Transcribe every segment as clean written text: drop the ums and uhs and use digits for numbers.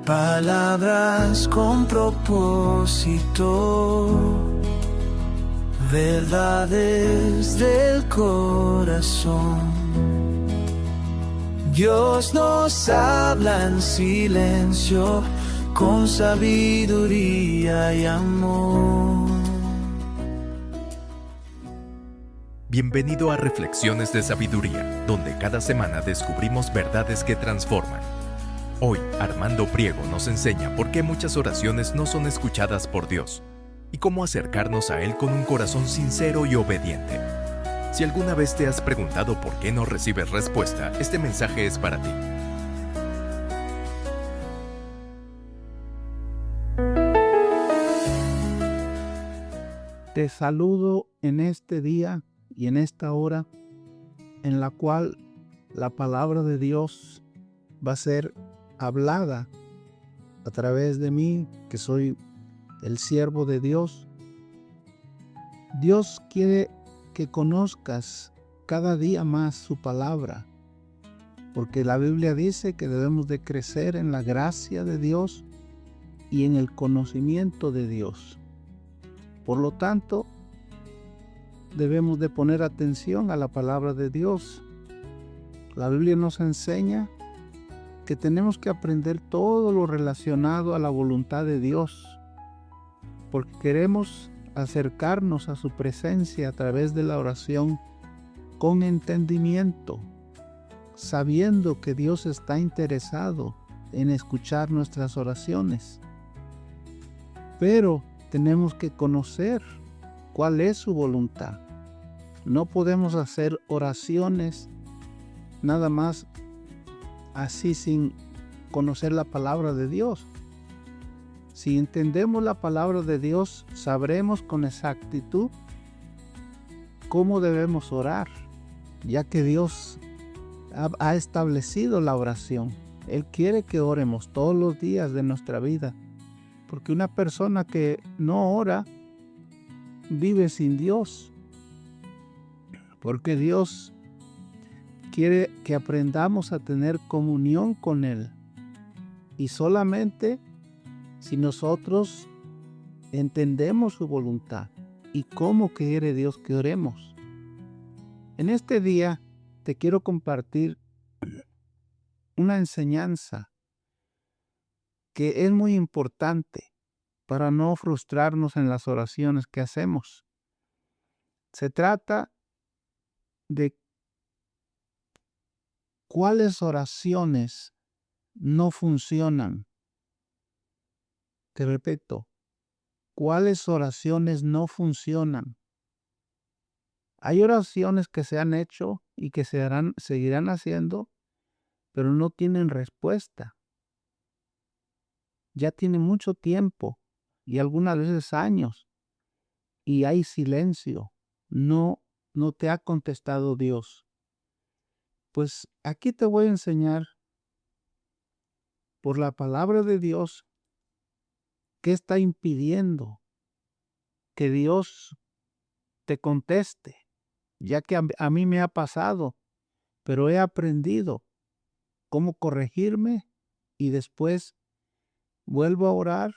Palabras con propósito, verdades del corazón. Dios nos habla en silencio, con sabiduría y amor. Bienvenido a Reflexiones de Sabiduría, donde cada semana descubrimos verdades que transforman. Hoy, Armando Priego nos enseña por qué muchas oraciones no son escuchadas por Dios y cómo acercarnos a Él con un corazón sincero y obediente. Si alguna vez te has preguntado por qué no recibes respuesta, este mensaje es para ti. Te saludo en este día y en esta hora en la cual la palabra de Dios va a ser hablada a través de mí, que soy el siervo de Dios. Dios quiere que conozcas cada día más su palabra, porque la Biblia dice que debemos de crecer en la gracia de Dios y en el conocimiento de Dios. Por lo tanto, debemos de poner atención a la palabra de Dios. La Biblia nos enseña que tenemos que aprender todo lo relacionado a la voluntad de Dios, porque queremos acercarnos a su presencia a través de la oración con entendimiento, sabiendo que Dios está interesado en escuchar nuestras oraciones. Pero tenemos que conocer cuál es su voluntad. No podemos hacer oraciones nada más así sin conocer la palabra de Dios. Si entendemos la palabra de Dios, sabremos con exactitud cómo debemos orar, ya que Dios ha establecido la oración. Él quiere que oremos todos los días de nuestra vida, porque una persona que no ora vive sin Dios, porque Dios quiere que aprendamos a tener comunión con Él, y solamente si nosotros entendemos su voluntad y cómo quiere Dios que oremos. En este día te quiero compartir una enseñanza que es muy importante para no frustrarnos en las oraciones que hacemos. Se trata de cuáles oraciones no funcionan. Te repito, ¿cuáles oraciones no funcionan? Hay oraciones que se han hecho y que seguirán haciendo, pero no tienen respuesta. Ya tiene mucho tiempo y algunas veces años, y hay silencio. No te ha contestado Dios. Pues aquí te voy a enseñar por la palabra de Dios qué está impidiendo que Dios te conteste, ya que a mí me ha pasado, pero he aprendido cómo corregirme y después vuelvo a orar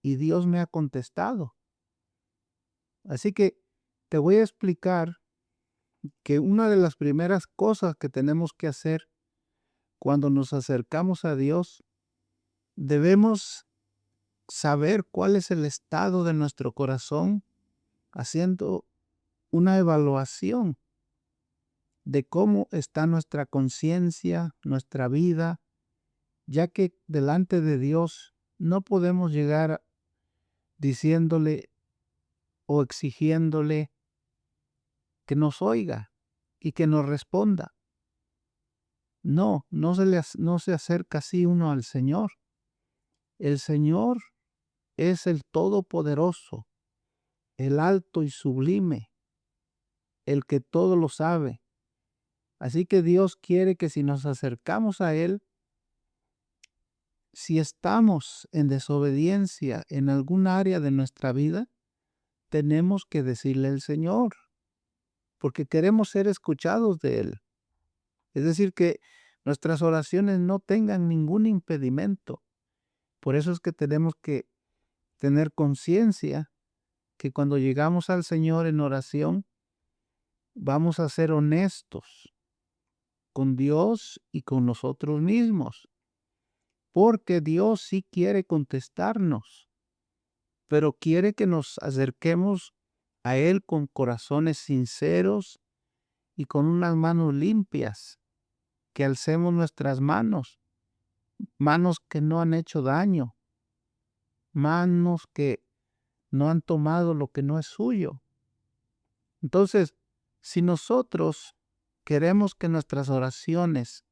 y Dios me ha contestado. Así que te voy a explicar que una de las primeras cosas que tenemos que hacer cuando nos acercamos a Dios, debemos saber cuál es el estado de nuestro corazón, haciendo una evaluación de cómo está nuestra conciencia, nuestra vida, ya que delante de Dios no podemos llegar diciéndole o exigiéndole que nos oiga y que nos responda. No se acerca así uno al Señor. El Señor es el Todopoderoso, el alto y sublime, el que todo lo sabe. Así que Dios quiere que si nos acercamos a Él, si estamos en desobediencia en algún área de nuestra vida, tenemos que decirle al Señor, porque queremos ser escuchados de Él. Es decir, que nuestras oraciones no tengan ningún impedimento, Por eso es que tenemos que tener conciencia que cuando llegamos al Señor en oración, vamos a ser honestos con Dios y con nosotros mismos, porque Dios sí quiere contestarnos, pero quiere que nos acerquemos a Él con corazones sinceros y con unas manos limpias, que alcemos nuestras manos, manos que no han hecho daño, manos que no han tomado lo que no es suyo. Entonces, si nosotros queremos que nuestras oraciones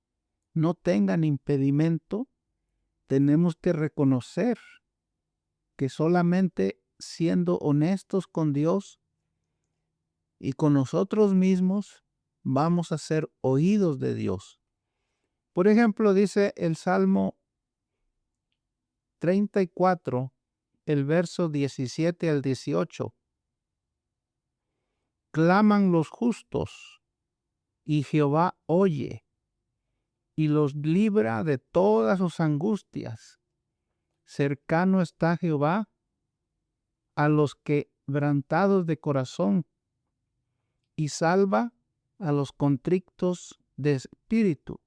no tengan impedimento, tenemos que reconocer que solamente siendo honestos con Dios y con nosotros mismos vamos a ser oídos de Dios. Por ejemplo, dice el Salmo 34, el verso 17 al 18. Claman los justos y Jehová oye y los libra de todas sus angustias. Cercano está Jehová a los quebrantados de corazón y salva a los contritos de espíritu.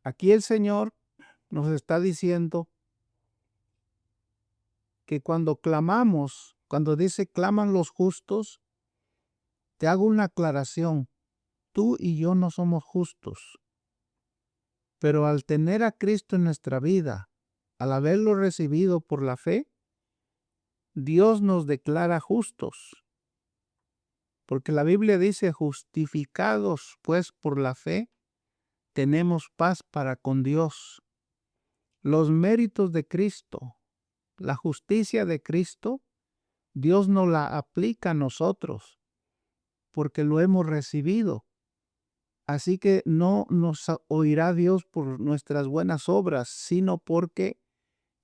Aquí el Señor nos está diciendo que cuando clamamos, cuando dice claman los justos, te hago una aclaración. Tú y yo no somos justos, pero al tener a Cristo en nuestra vida, al haberlo recibido por la fe, Dios nos declara justos, porque la Biblia dice, justificados pues por la fe, tenemos paz para con Dios. Los méritos de Cristo, la justicia de Cristo, Dios nos la aplica a nosotros, porque lo hemos recibido. Así que no nos oirá Dios por nuestras buenas obras, sino porque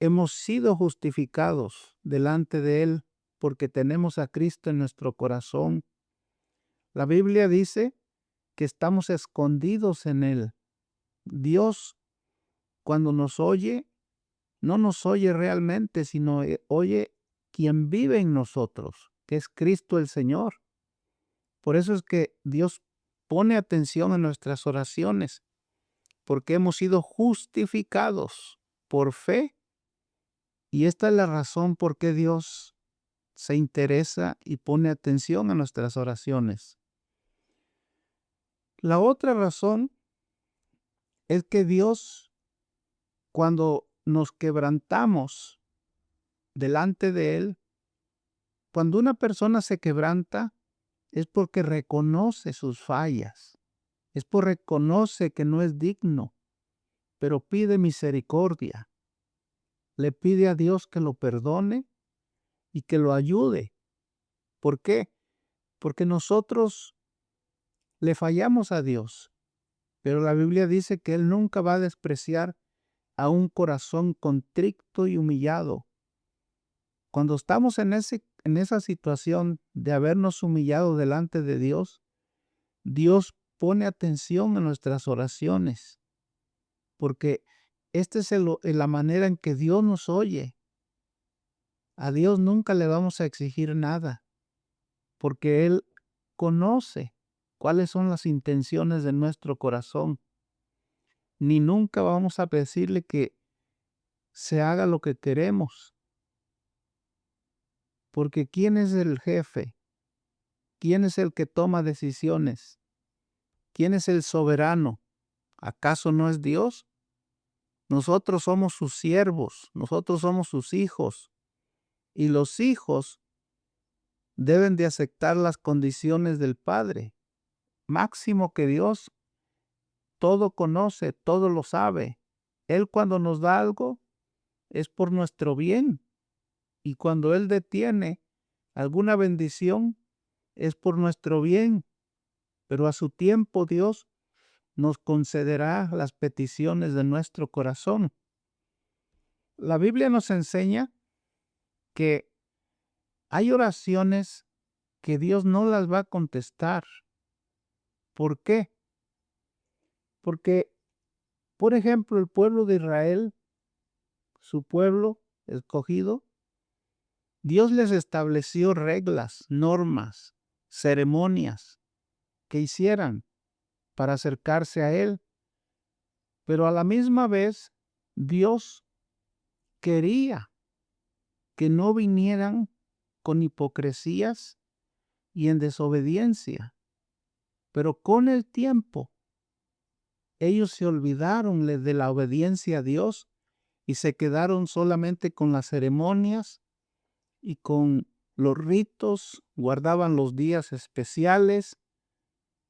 hemos sido justificados delante de Él, porque tenemos a Cristo en nuestro corazón. La Biblia dice que estamos escondidos en Él. Dios, cuando nos oye, no nos oye realmente, sino oye quien vive en nosotros, que es Cristo el Señor. Por eso es que Dios pone atención en nuestras oraciones, porque hemos sido justificados por fe. Y esta es la razón por qué Dios se interesa y pone atención a nuestras oraciones. La otra razón es que Dios, cuando nos quebrantamos delante de Él, cuando una persona se quebranta, es porque reconoce sus fallas, es porque reconoce que no es digno, pero pide misericordia. Le pide a Dios que lo perdone y que lo ayude. ¿Por qué? Porque nosotros le fallamos a Dios, pero la Biblia dice que Él nunca va a despreciar a un corazón contrito y humillado. Cuando estamos en esa situación de habernos humillado delante de Dios, Dios pone atención a nuestras oraciones, porque esta es la manera en que Dios nos oye. A Dios nunca le vamos a exigir nada, porque Él conoce cuáles son las intenciones de nuestro corazón. Ni nunca vamos a decirle que se haga lo que queremos, porque ¿quién es el jefe? ¿Quién es el que toma decisiones? ¿Quién es el soberano? ¿Acaso no es Dios? Nosotros somos sus siervos, nosotros somos sus hijos, y los hijos deben de aceptar las condiciones del Padre. Máximo que Dios todo conoce, todo lo sabe. Él cuando nos da algo es por nuestro bien, y cuando Él detiene alguna bendición es por nuestro bien, pero a su tiempo Dios nos concederá las peticiones de nuestro corazón. La Biblia nos enseña que hay oraciones que Dios no las va a contestar. ¿Por qué? Porque, por ejemplo, el pueblo de Israel su pueblo escogido, Dios les estableció reglas, normas, ceremonias que hicieran para acercarse a Él. Pero a la misma vez, Dios quería que no vinieran con hipocresías y en desobediencia. Pero con el tiempo, ellos se olvidaron de la obediencia a Dios y se quedaron solamente con las ceremonias y con los ritos, guardaban los días especiales,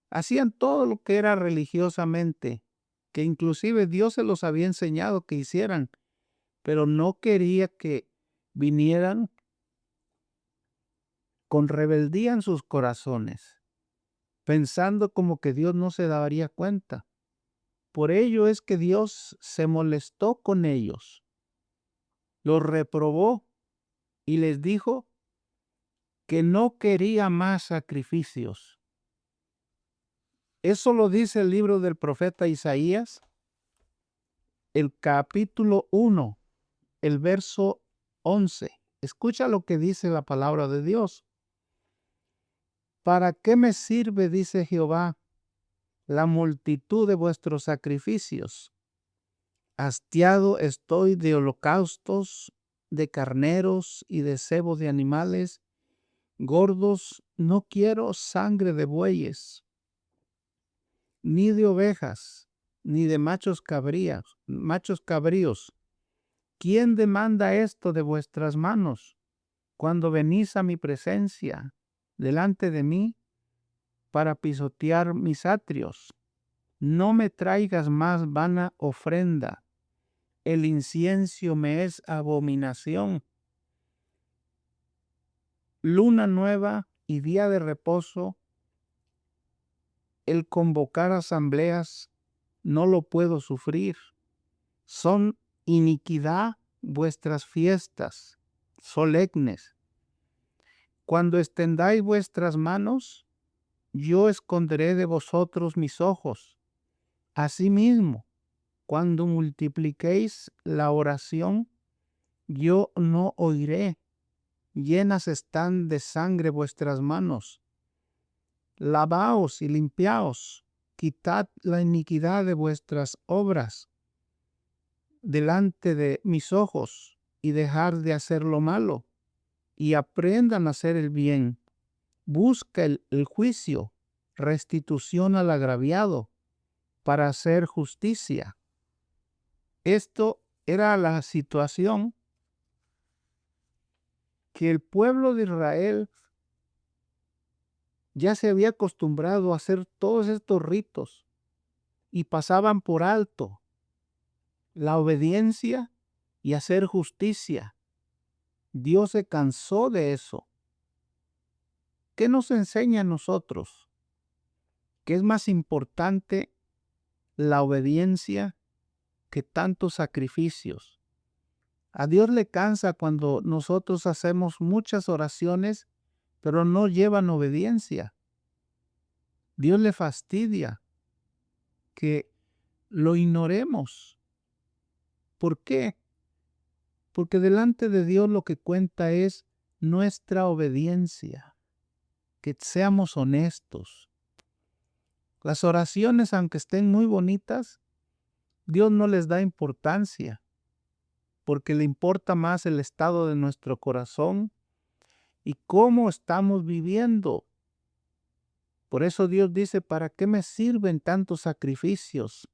hacían todo lo que era religiosamente, que inclusive Dios se los había enseñado que hicieran, pero no quería que vinieran con rebeldía en sus corazones, pensando como que Dios no se daría cuenta. Por ello es que Dios se molestó con ellos, los reprobó y les dijo que no quería más sacrificios. Eso lo dice el libro del profeta Isaías, el capítulo 1, el verso 11. Escucha lo que dice la palabra de Dios. ¿Para qué me sirve, dice Jehová, la multitud de vuestros sacrificios? Hastiado estoy de holocaustos, de carneros y de cebo de animales gordos. No quiero sangre de bueyes, ni de ovejas, ni de machos cabríos. ¿Quién demanda esto de vuestras manos cuando venís a mi presencia delante de mí para pisotear mis atrios? No me traigas más vana ofrenda. El incienso me es abominación. Luna nueva y día de reposo, el convocar asambleas, no lo puedo sufrir. Son iniquidad vuestras fiestas solemnes. Cuando extendáis vuestras manos, yo esconderé de vosotros mis ojos. Asimismo, cuando multipliquéis la oración, yo no oiré. Llenas están de sangre vuestras manos. Lavaos y limpiaos, quitad la iniquidad de vuestras obras delante de mis ojos, y dejad de hacer lo malo, y aprendan a hacer el bien. Busca el juicio, restitución al agraviado, para hacer justicia. Esto era la situación que el pueblo de Israel ya se había acostumbrado a hacer todos estos ritos y pasaban por alto la obediencia y hacer justicia. Dios se cansó de eso. ¿Qué nos enseña a nosotros? Que es más importante la obediencia que tantos sacrificios. A Dios le cansa cuando nosotros hacemos muchas oraciones, pero no llevan obediencia. Dios le fastidia que lo ignoremos. ¿Por qué? Porque delante de Dios lo que cuenta es nuestra obediencia, que seamos honestos. Las oraciones, aunque estén muy bonitas, Dios no les da importancia, porque le importa más el estado de nuestro corazón y cómo estamos viviendo. Por eso Dios dice, ¿para qué me sirven tantos sacrificios?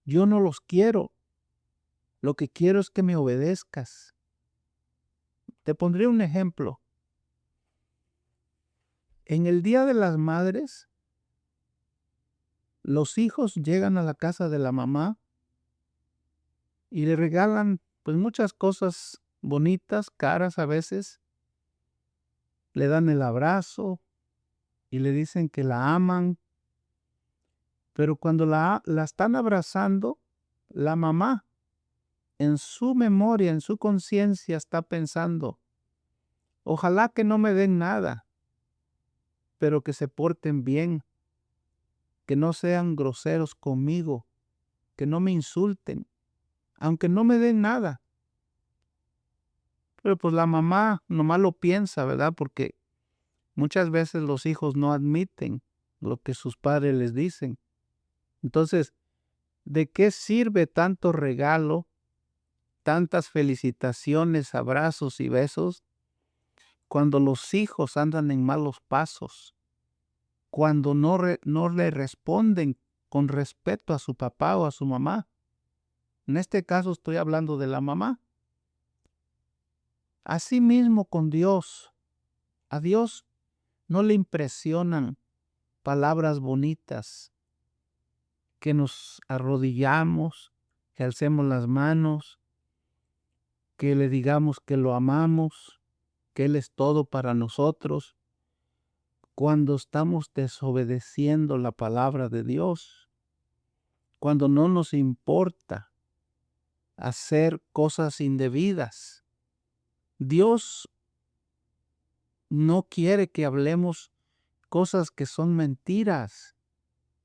Yo no los quiero. Lo que quiero es que me obedezcas. Te pondré un ejemplo. En el Día de las Madres, los hijos llegan a la casa de la mamá y le regalan pues muchas cosas bonitas, caras a veces. Le dan el abrazo y le dicen que la aman. Pero cuando la están abrazando, la mamá en su memoria, en su conciencia está pensando, ojalá que no me den nada, pero que se porten bien, que no sean groseros conmigo, que no me insulten, aunque no me den nada, Pero pues la mamá nomás lo piensa, ¿verdad? Porque muchas veces los hijos no admiten lo que sus padres les dicen. Entonces, ¿de qué sirve tanto regalo, tantas felicitaciones, abrazos y besos cuando los hijos andan en malos pasos? Cuando no le responden con respeto a su papá o a su mamá. En este caso estoy hablando de la mamá. Asimismo con Dios. A Dios no le impresionan palabras bonitas, que nos arrodillamos, que alcemos las manos, que le digamos que lo amamos, que Él es todo para nosotros, cuando estamos desobedeciendo la palabra de Dios, cuando no nos importa hacer cosas indebidas. Dios no quiere que hablemos cosas que son mentiras,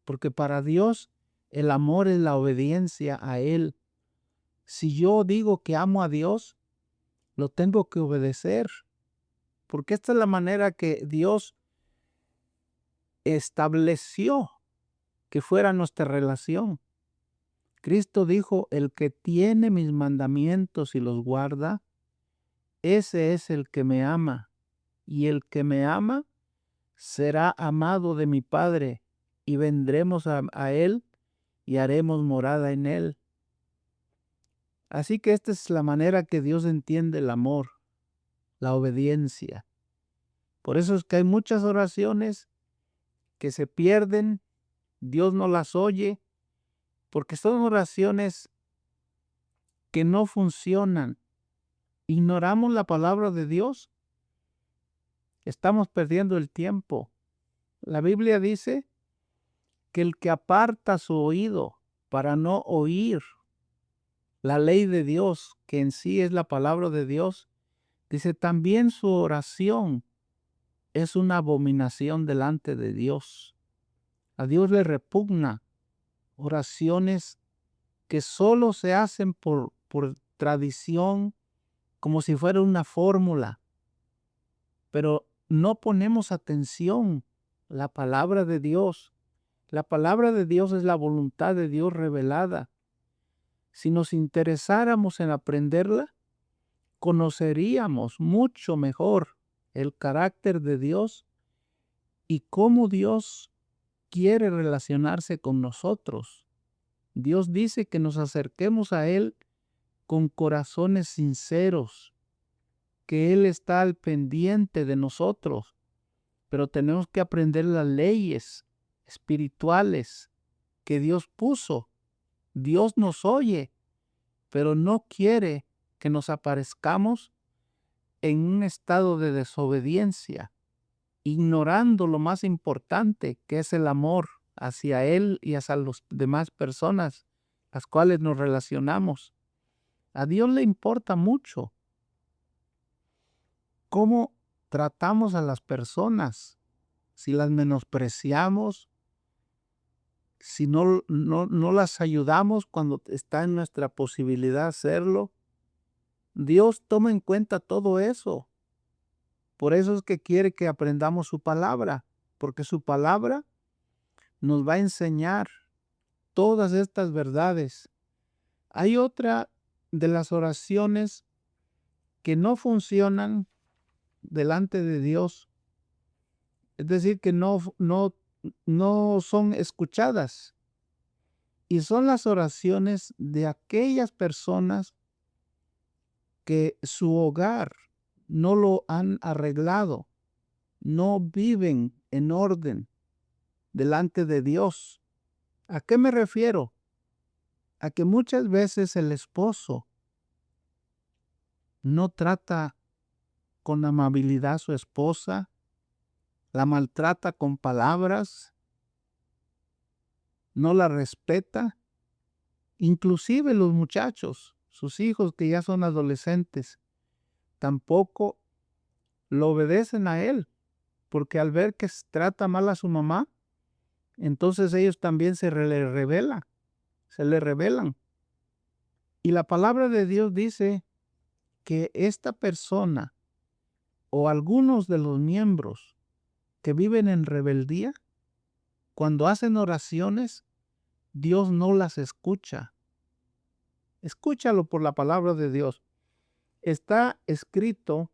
porque para Dios el amor es la obediencia a Él. Si yo digo que amo a Dios, lo tengo que obedecer, porque esta es la manera que Dios estableció que fuera nuestra relación. Cristo dijo, el que tiene mis mandamientos y los guarda, ese es el que me ama, y el que me ama será amado de mi Padre, y vendremos a Él y haremos morada en Él. Así que esta es la manera que Dios entiende el amor, la obediencia. Por eso es que hay muchas oraciones que se pierden, Dios no las oye, porque son oraciones que no funcionan. Ignoramos la palabra de Dios, estamos perdiendo el tiempo. La Biblia dice que el que aparta su oído para no oír la ley de Dios, que en sí es la palabra de Dios, dice también su oración es una abominación delante de Dios. A Dios le repugna oraciones que solo se hacen por tradición, como si fuera una fórmula, pero no ponemos atención. La palabra de Dios es la voluntad de Dios revelada. Si nos interesáramos en aprenderla, conoceríamos mucho mejor el carácter de Dios y cómo Dios quiere relacionarse con nosotros. Dios dice que nos acerquemos a Él con corazones sinceros, que Él está al pendiente de nosotros, pero tenemos que aprender las leyes espirituales que Dios puso. Dios nos oye, pero no quiere que nos aparezcamos en un estado de desobediencia, ignorando lo más importante, que es el amor hacia Él y hacia las demás personas, las cuales nos relacionamos. A Dios le importa mucho cómo tratamos a las personas, si las menospreciamos, si no las ayudamos cuando está en nuestra posibilidad hacerlo. Dios toma en cuenta todo eso. Por eso es que quiere que aprendamos su palabra, porque su palabra nos va a enseñar todas estas verdades. Hay otra de las oraciones que no funcionan delante de Dios, es decir, que no son escuchadas, y son las oraciones de aquellas personas que su hogar no lo han arreglado, no viven en orden delante de Dios. ¿A qué me refiero? A que muchas veces el esposo no trata con amabilidad a su esposa, la maltrata con palabras, no la respeta. Inclusive los muchachos, sus hijos que ya son adolescentes, tampoco lo obedecen a él, porque al ver que trata mal a su mamá, entonces ellos también se le rebelan. Y la palabra de Dios dice que esta persona o algunos de los miembros que viven en rebeldía, cuando hacen oraciones, Dios no las escucha. Escúchalo por la palabra de Dios. Está escrito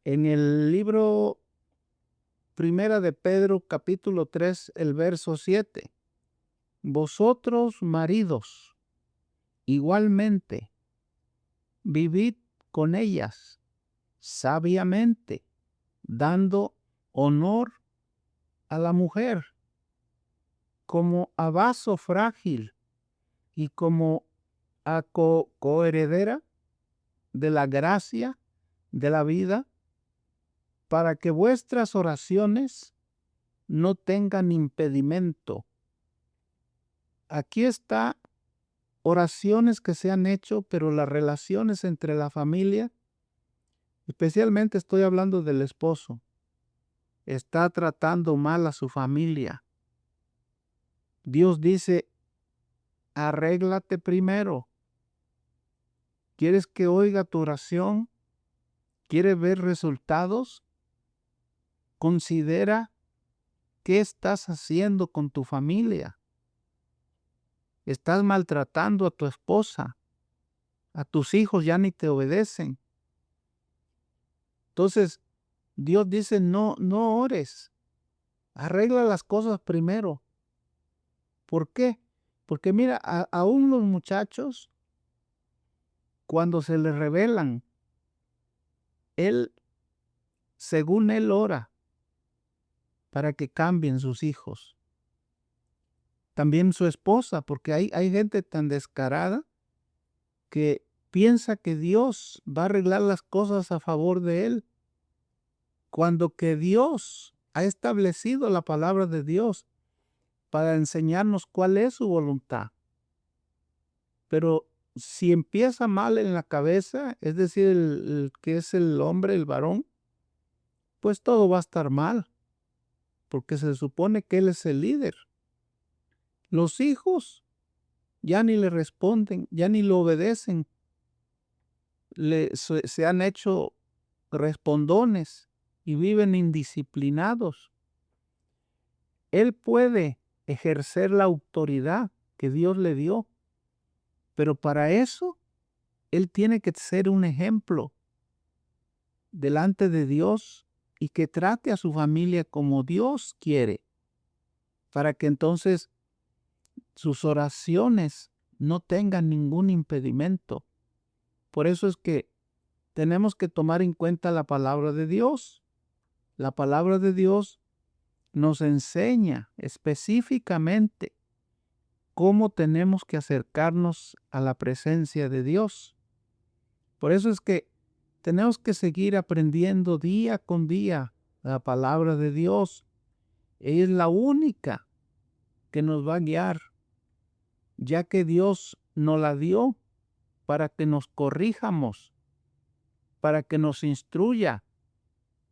en el libro Primera de Pedro, capítulo 3, el verso 7. Vosotros, maridos, igualmente, vivid con ellas sabiamente, dando honor a la mujer como a vaso frágil y como a coheredera de la gracia de la vida, para que vuestras oraciones no tengan impedimento. Aquí está oraciones que se han hecho, pero las relaciones entre la familia, especialmente estoy hablando del esposo, está tratando mal a su familia. Dios dice, arréglate primero. ¿Quieres que oiga tu oración? ¿Quieres ver resultados? Considera qué estás haciendo con tu familia. Estás maltratando a tu esposa. A tus hijos ya ni te obedecen. Entonces, Dios dice, no ores. Arregla las cosas primero. ¿Por qué? Porque mira, aún los muchachos, cuando se les rebelan, según él ora para que cambien sus hijos. También su esposa, porque hay gente tan descarada que piensa que Dios va a arreglar las cosas a favor de él, cuando que Dios ha establecido la palabra de Dios para enseñarnos cuál es su voluntad. Pero si empieza mal en la cabeza, es decir, el que es el hombre, el varón, pues todo va a estar mal, porque se supone que él es el líder. Los hijos ya ni le responden, ya ni lo obedecen. Se han hecho respondones y viven indisciplinados. Él puede ejercer la autoridad que Dios le dio, pero para eso él tiene que ser un ejemplo delante de Dios y que trate a su familia como Dios quiere, para que entonces sus oraciones no tengan ningún impedimento. Por eso es que tenemos que tomar en cuenta la palabra de Dios. La palabra de Dios nos enseña específicamente cómo tenemos que acercarnos a la presencia de Dios. Por eso es que tenemos que seguir aprendiendo día con día la palabra de Dios. Ella es la única que nos va a guiar, ya que Dios nos la dio para que nos corrijamos, para que nos instruya,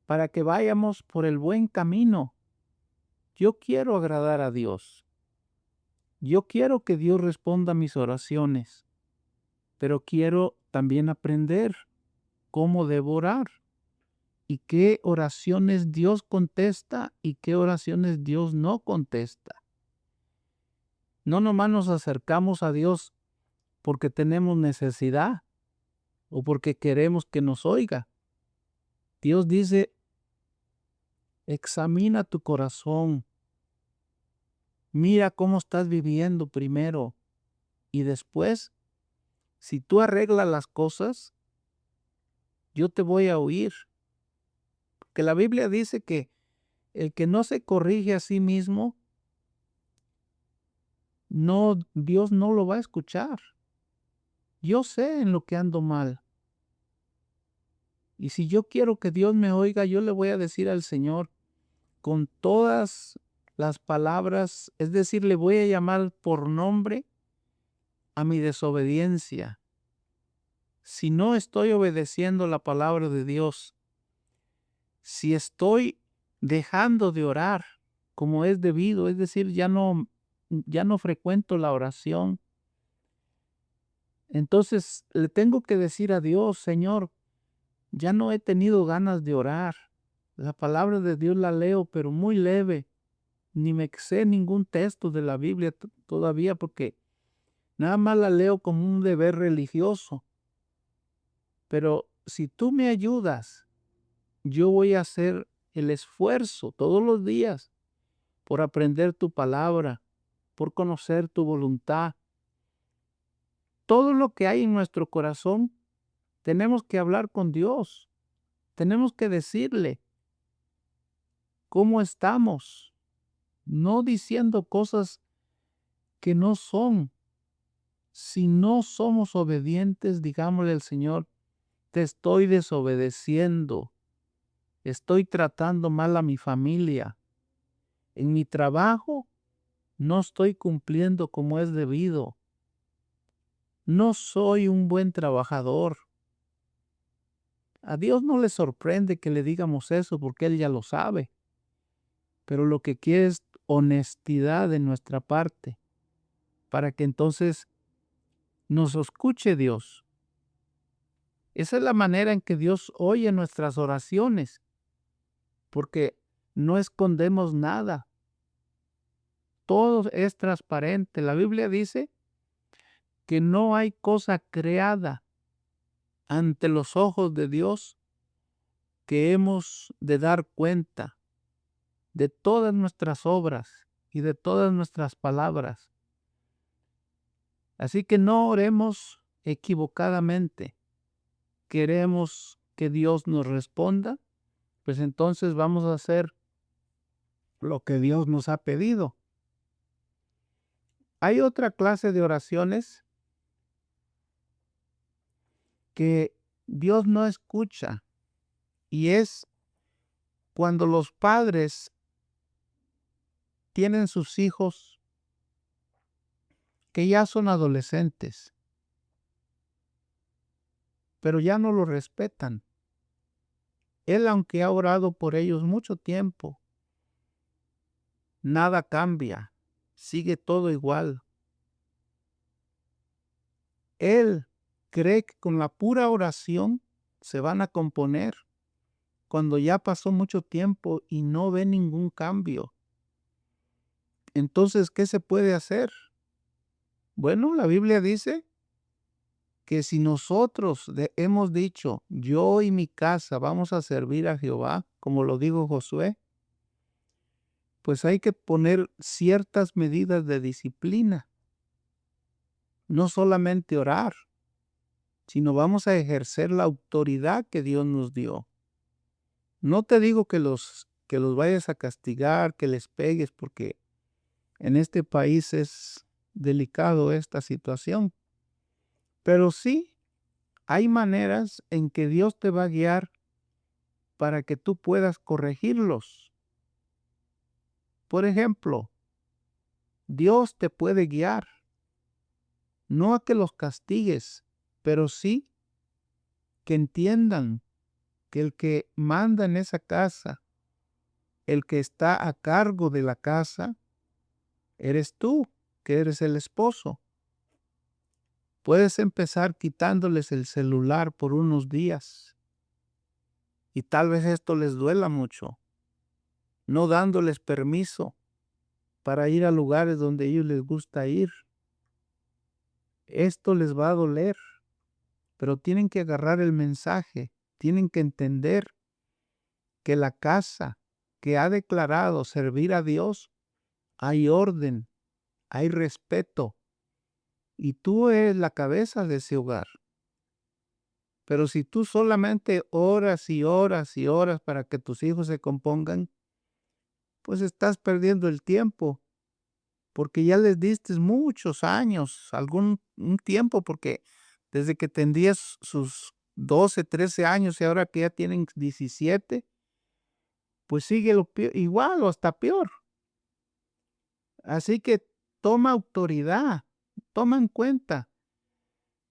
para que vayamos por el buen camino. Yo quiero agradar a Dios. Yo quiero que Dios responda a mis oraciones, pero quiero también aprender cómo debo orar y qué oraciones Dios contesta y qué oraciones Dios no contesta. No nomás nos acercamos a Dios porque tenemos necesidad o porque queremos que nos oiga. Dios dice, examina tu corazón. Mira cómo estás viviendo primero y después, si tú arreglas las cosas, yo te voy a oír. Porque la Biblia dice que el que no se corrige a sí mismo, Dios no lo va a escuchar. Yo sé en lo que ando mal. Y si yo quiero que Dios me oiga, yo le voy a decir al Señor con todas las palabras, es decir, le voy a llamar por nombre a mi desobediencia. Si no estoy obedeciendo la palabra de Dios, si estoy dejando de orar como es debido, es decir, ya no frecuento la oración, Entonces le tengo que decir a Dios, Señor, ya no he tenido ganas de orar. La palabra de Dios la leo, pero muy leve. Ni me sé ningún texto de la Biblia todavía porque nada más la leo como un deber religioso. Pero si tú me ayudas, yo voy a hacer el esfuerzo todos los días por aprender tu palabra, por conocer tu voluntad. Todo lo que hay en nuestro corazón, tenemos que hablar con Dios. Tenemos que decirle cómo estamos, no diciendo cosas que no son. Si no somos obedientes, digámosle al Señor, te estoy desobedeciendo, estoy tratando mal a mi familia. En mi trabajo no estoy cumpliendo como es debido. No soy un buen trabajador. A Dios no le sorprende que le digamos eso porque Él ya lo sabe. Pero lo que quiere es honestidad de nuestra parte para que entonces nos escuche Dios. Esa es la manera en que Dios oye nuestras oraciones, porque no escondemos nada. Todo es transparente. La Biblia dice que no hay cosa creada ante los ojos de Dios que hemos de dar cuenta de todas nuestras obras y de todas nuestras palabras. Así que no oremos equivocadamente. Queremos que Dios nos responda, pues entonces vamos a hacer lo que Dios nos ha pedido. Hay otra clase de oraciones que Dios no escucha y es cuando los padres tienen sus hijos que ya son adolescentes, pero ya no lo respetan. Él, aunque ha orado por ellos mucho tiempo, nada cambia, sigue todo igual. Él cree que con la pura oración se van a componer cuando ya pasó mucho tiempo y no ve ningún cambio. Entonces, ¿qué se puede hacer? Bueno, la Biblia dice que si nosotros hemos dicho, yo y mi casa vamos a servir a Jehová, como lo dijo Josué, pues hay que poner ciertas medidas de disciplina. No solamente orar, sino vamos a ejercer la autoridad que Dios nos dio. No te digo que los vayas a castigar, que les pegues, porque en este país es delicado esta situación. Pero sí, hay maneras en que Dios te va a guiar para que tú puedas corregirlos. Por ejemplo, Dios te puede guiar, no a que los castigues, pero sí que entiendan que el que manda en esa casa, el que está a cargo de la casa, eres tú, que eres el esposo. Puedes empezar quitándoles el celular por unos días y tal vez esto les duela mucho, no dándoles permiso para ir a lugares donde a ellos les gusta ir. Esto les va a doler, pero tienen que agarrar el mensaje, tienen que entender que la casa que ha declarado servir a Dios, hay orden, hay respeto, y tú eres la cabeza de ese hogar. Pero si tú solamente oras y oras y oras para que tus hijos se compongan, pues estás perdiendo el tiempo, porque ya les diste muchos años, un tiempo, porque desde que tendrías sus 12, 13 años y ahora que ya tienen 17, pues sigue igual o hasta peor. Así que toma autoridad, toma en cuenta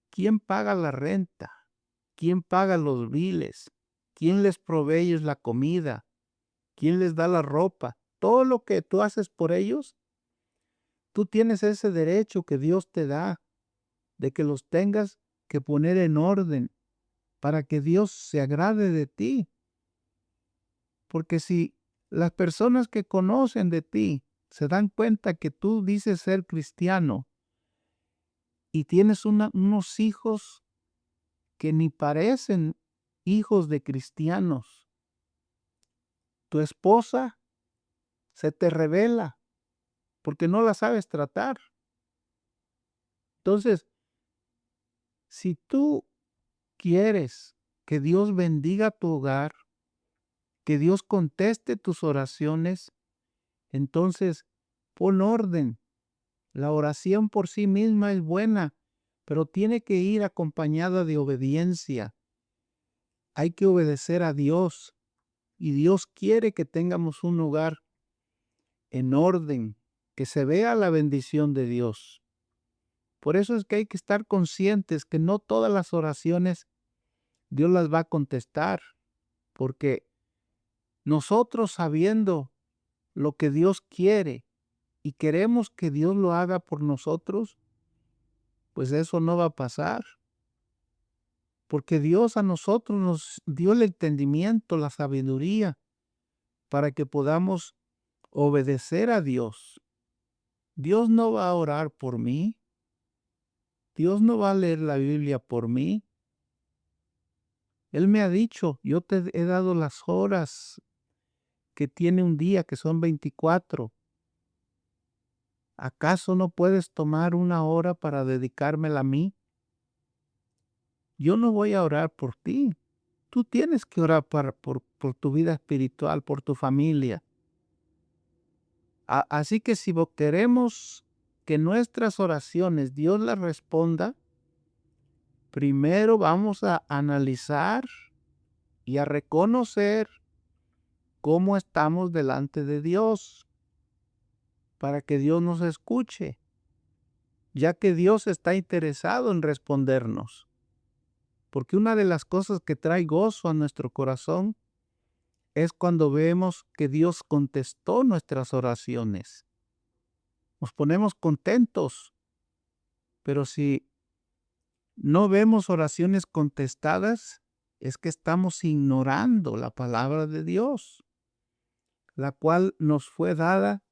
quién paga la renta, quién paga los biles, quién les provee ellos la comida, quién les da la ropa. Todo lo que tú haces por ellos, tú tienes ese derecho que Dios te da de que los tengas que poner en orden para que Dios se agrade de ti. Porque si las personas que conocen de ti se dan cuenta que tú dices ser cristiano y tienes unos hijos que ni parecen hijos de cristianos, tu esposa se te revela porque no la sabes tratar. Entonces, si tú quieres que Dios bendiga tu hogar, que Dios conteste tus oraciones, entonces pon orden. La oración por sí misma es buena, pero tiene que ir acompañada de obediencia. Hay que obedecer a Dios y Dios quiere que tengamos un hogar en orden, que se vea la bendición de Dios. Por eso es que hay que estar conscientes que no todas las oraciones Dios las va a contestar, porque nosotros sabiendo lo que Dios quiere y queremos que Dios lo haga por nosotros, pues eso no va a pasar. Porque Dios a nosotros nos dio el entendimiento, la sabiduría, para que podamos obedecer a Dios. Dios no va a orar por mí. Dios no va a leer la Biblia por mí. Él me ha dicho, yo te he dado las horas que tiene un día, que son 24. ¿Acaso no puedes tomar una hora para dedicármela a mí? Yo no voy a orar por ti. Tú tienes que orar por tu vida espiritual, por tu familia. Así que si queremos que nuestras oraciones Dios las responda, primero vamos a analizar y a reconocer cómo estamos delante de Dios para que Dios nos escuche, ya que Dios está interesado en respondernos. Porque una de las cosas que trae gozo a nuestro corazón es cuando vemos que Dios contestó nuestras oraciones. Nos ponemos contentos, pero si no vemos oraciones contestadas, es que estamos ignorando la palabra de Dios, la cual nos fue dada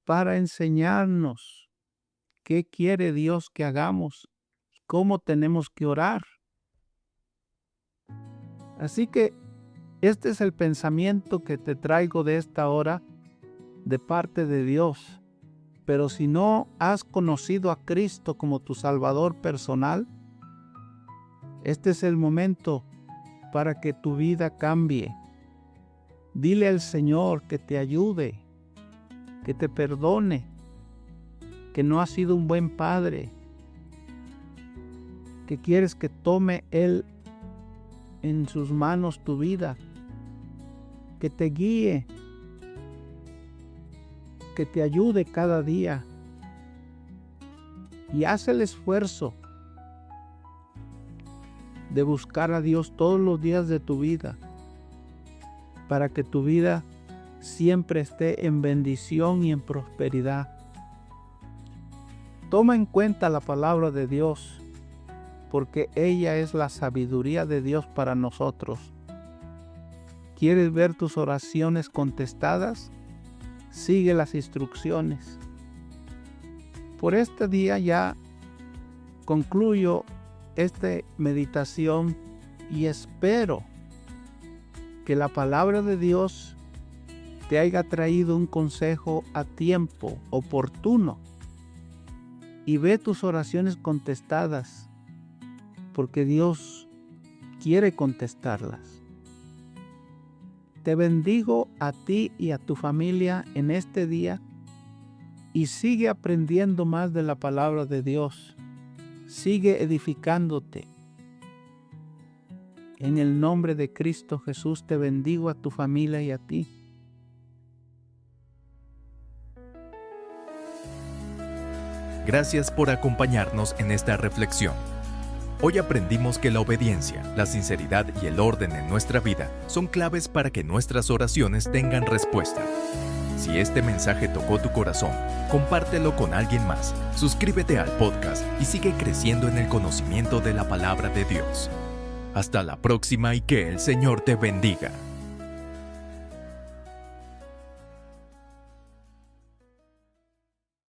para enseñarnos qué quiere Dios que hagamos, cómo tenemos que orar. Así que este es el pensamiento que te traigo de esta hora de parte de Dios. Pero si no has conocido a Cristo como tu Salvador personal, este es el momento para que tu vida cambie. Dile al Señor que te ayude, que te perdone, que no has sido un buen padre, que quieres que tome Él en sus manos tu vida, que te guíe, que te ayude cada día. Y haz el esfuerzo de buscar a Dios todos los días de tu vida, para que tu vida siempre esté en bendición y en prosperidad. Toma en cuenta la palabra de Dios, porque ella es la sabiduría de Dios para nosotros. ¿Quieres ver tus oraciones contestadas? Sigue las instrucciones. Por este día ya concluyo esta meditación y espero que la palabra de Dios te haya traído un consejo a tiempo, oportuno, y ve tus oraciones contestadas, porque Dios quiere contestarlas. Te bendigo a ti y a tu familia en este día y sigue aprendiendo más de la palabra de Dios. Sigue edificándote. En el nombre de Cristo Jesús te bendigo a tu familia y a ti. Gracias por acompañarnos en esta reflexión. Hoy aprendimos que la obediencia, la sinceridad y el orden en nuestra vida son claves para que nuestras oraciones tengan respuesta. Si este mensaje tocó tu corazón, compártelo con alguien más, suscríbete al podcast y sigue creciendo en el conocimiento de la palabra de Dios. Hasta la próxima y que el Señor te bendiga.